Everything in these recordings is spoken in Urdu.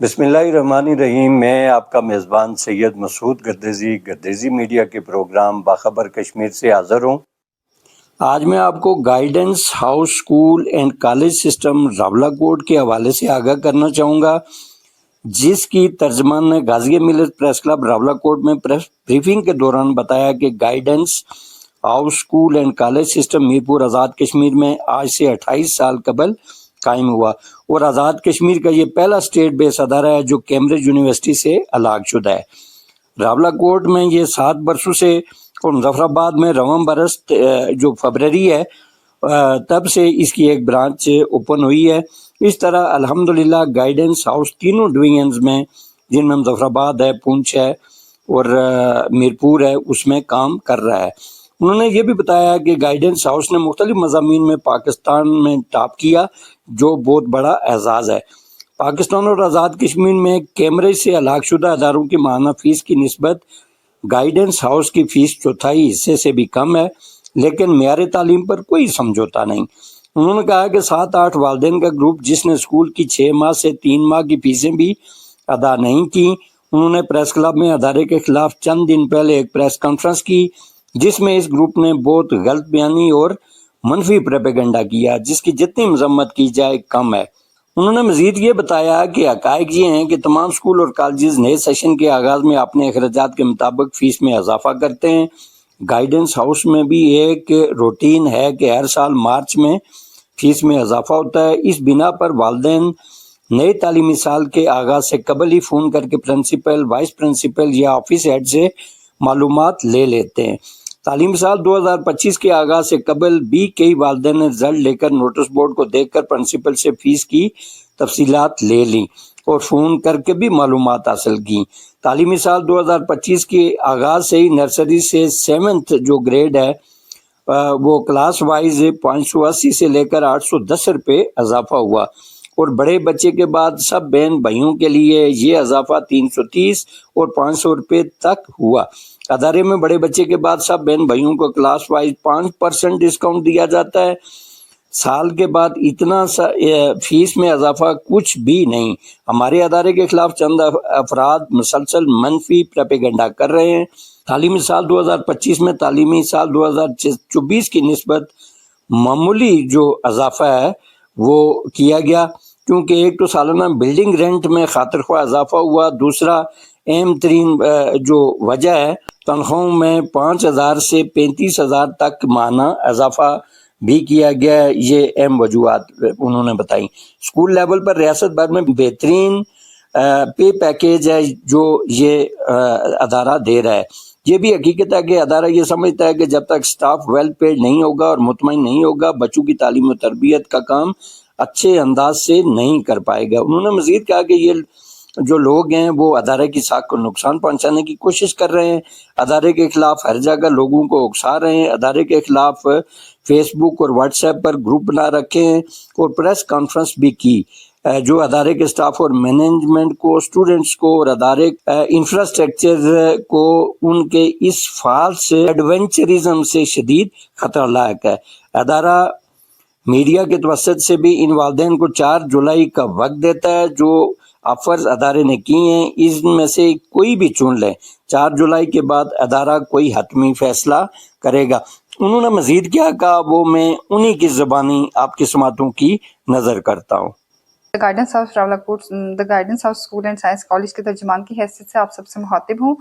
بسم اللہ الرحمن الرحیم۔ میں آپ کا میزبان سید مسعود گردیزی میڈیا کے پروگرام باخبر کشمیر سے حاضر ہوں۔ آج میں آپ کو guidance house school and college system Rawalakot کے حوالے سے آگاہ کرنا چاہوں گا، جس کی ترجمان نے غازی ملت پریس کلب راولاکوٹ میں پریس بریفنگ کے دوران بتایا کہ guidance house school and college system Mirpur Azad Kashmir میں آج سے 28 سال قبل قائم ہوا اور آزاد کشمیر کا یہ پہلا اسٹیٹ بیس ادارہ ہے جو کیمبرج یونیورسٹی سے الگ شدہ ہے۔ راولاکوٹ میں یہ 7 برسوں سے اور مظفر آباد میں رواں برس جو فروری ہے تب سے اس کی ایک برانچ اوپن ہوئی ہے۔ اس طرح الحمدللہ گائیڈنس ہاؤس تینوں ڈویژنز میں، جن میں مظفر آباد ہے، پونچھ ہے اور میرپور ہے، اس میں کام کر رہا ہے۔ انہوں نے یہ بھی بتایا کہ گائیڈنس ہاؤس نے مختلف مضامین میں پاکستان میں ٹاپ کیا، جو بہت بڑا اعزاز ہے۔ پاکستان اور آزاد کشمیر میں کیمبرج سے الگ شدہ اداروں کی ماہانہ فیس کی نسبت گائیڈنس ہاؤس کی فیس چوتھائی حصے سے بھی کم ہے، لیکن معیار تعلیم پر کوئی سمجھوتا نہیں۔ انہوں نے کہا کہ 7-8 والدین کا گروپ جس نے اسکول کی 6 ماہ سے 3 ماہ کی فیسیں بھی ادا نہیں کی۔ انہوں نے پریس کلب میں ادارے کے خلاف چند دن پہلے ایک پریس کانفرنس کی، جس میں اس گروپ نے بہت غلط بیانی اور منفی پروپیگنڈا کیا، جس کی جتنی مذمت کی جائے کم ہے۔ انہوں نے مزید یہ بتایا کہ حقائق یہ ہیں کہ تمام اسکول اور کالجز نئے سیشن کے آغاز میں اپنے اخراجات کے مطابق فیس میں اضافہ کرتے ہیں۔ گائیڈنس ہاؤس میں بھی ایک روٹین ہے کہ ہر سال مارچ میں فیس میں اضافہ ہوتا ہے۔ اس بنا پر والدین نئے تعلیمی سال کے آغاز سے قبل ہی فون کر کے پرنسپل، وائس پرنسپل یا آفس ہیڈ سے معلومات لے لیتے ہیں۔ تعلیمی سال 2025 کے آغاز سے قبل بھی کئی والدین نے رزلٹ لے کر نوٹس بورڈ کو دیکھ کر پرنسپل سے فیس کی تفصیلات لے لیں اور فون کر کے بھی معلومات حاصل کی۔ تعلیمی سال 2025 کے آغاز سے ہی نرسری سے 7th جو گریڈ ہے وہ کلاس وائز 580 سے لے کر 810 روپے اضافہ ہوا، اور بڑے بچے کے بعد سب بہن بھائیوں کے لیے یہ اضافہ 330 اور 500 روپے تک ہوا۔ ادارے میں بڑے بچے کے بعد سب بہن بھائیوں کو کلاس وائز 5% ڈسکاؤنٹ دیا جاتا ہے۔ سال کے بعد اتنا فیس میں اضافہ کچھ بھی نہیں۔ ہمارے ادارے کے خلاف چند افراد مسلسل منفی پروپیگنڈا کر رہے ہیں۔ تعلیمی سال 2025 میں تعلیمی سال 2024 کی نسبت معمولی جو اضافہ ہے وہ کیا گیا، کیونکہ ایک تو سالانہ بلڈنگ رینٹ میں خاطر خواہ اضافہ ہوا، دوسرا اہم ترین جو وجہ ہے تنخواہوں میں 5,000 سے 35,000 تک ماہانہ اضافہ بھی کیا گیا ہے۔ یہ اہم وجوہات انہوں نے بتائی۔ اسکول لیول پر ریاست بھر میں بہترین پے پیکیج ہے جو یہ ادارہ دے رہا ہے۔ یہ بھی حقیقت ہے کہ ادارہ یہ سمجھتا ہے کہ جب تک سٹاف ویل پیڈ نہیں ہوگا اور مطمئن نہیں ہوگا، بچوں کی تعلیم و تربیت کا کام اچھے انداز سے نہیں کر پائے گا۔ انہوں نے مزید کہا کہ یہ جو لوگ ہیں وہ ادارے کی ساکھ کو نقصان پہنچانے کی کوشش کر رہے ہیں، ادارے کے خلاف ہر جگہ لوگوں کو اکسا رہے ہیں، ادارے کے خلاف فیس بک اور واٹس ایپ پر گروپ بنا رکھے ہیں اور پریس کانفرنس بھی کی، جو ادارے کے سٹاف اور مینجمنٹ کو، اسٹوڈنٹس کو اور ادارے انفراسٹرکچر کو ان کے اس فالس ایڈونچرزم سے شدید خطرہ لاحق ہے۔ ادارہ میڈیا کے توسط سے بھی ان والدین کو 4 جولائی کا وقت دیتا ہے جو آفرز ادارے نے کی ہیں، ان میں سے کوئی بھی چن لیں۔ 4 جولائی کے بعد ادارہ کوئی حتمی فیصلہ کرے گا۔ انہوں نے مزید کیا کہا وہ میں انہی کی زبانی آپ کی سماعتوں کی نظر کرتا ہوں۔ Guidance house Rawalakot guidance house school and science college کے ترجمان کی حیثیت سے آپ سب سے مخاطب ہوں۔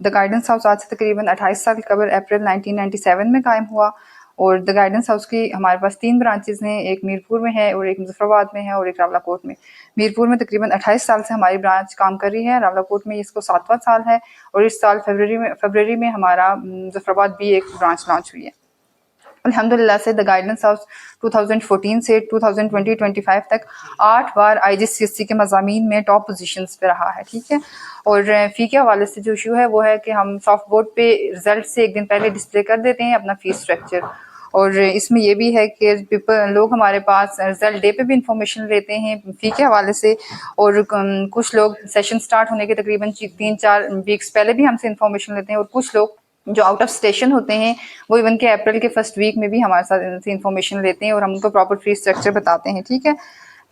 گائیڈنس ہاؤس آج سے تقریباً 28 سال قبل اپریل 1997 میں قائم ہوا، اور گائیڈنس ہاؤس کی ہمارے پاس 3 برانچز ہیں، ایک میرپور میں ہے اور ایک مظفر آباد میں ہے اور ایک راولاکوٹ میں۔ میرپور میں تقریباً 28 سال سے ہماری برانچ کام کر رہی ہے، راولاکوٹ میں اس کو 7واں سال ہے، اور اس سال فروری میں ہمارا مظفر آباد بھی ایک برانچ لانچ ہوئی ہے۔ الحمدللہ سے گائیڈنس ہاؤس 2014 سے 2020-25 تک 8 بار IGCSE کے مضامین میں ٹاپ پوزیشنز پہ رہا ہے، ٹھیک ہے۔ اور فی کے حوالے سے جو ایشو ہے وہ ہے کہ ہم سافٹ بورڈ پہ رزلٹ سے ایک دن پہلے ڈسپلے کر دیتے ہیں اپنا فیس اسٹرکچر، اور اس میں یہ بھی ہے کہ لوگ ہمارے پاس رزلٹ ڈے پہ بھی انفارمیشن لیتے ہیں فی کے حوالے سے، اور کچھ لوگ سیشن سٹارٹ ہونے کے تقریباً 3-4 ویکس پہلے بھی ہم سے انفارمیشن لیتے ہیں، اور کچھ لوگ جو آؤٹ آف اسٹیشن ہوتے ہیں وہ ایون کہ اپریل کے فرسٹ ویک میں بھی ہمارے ساتھ انفارمیشن لیتے ہیں اور ہم ان کو پراپر فیس اسٹرکچر بتاتے ہیں، ٹھیک ہے۔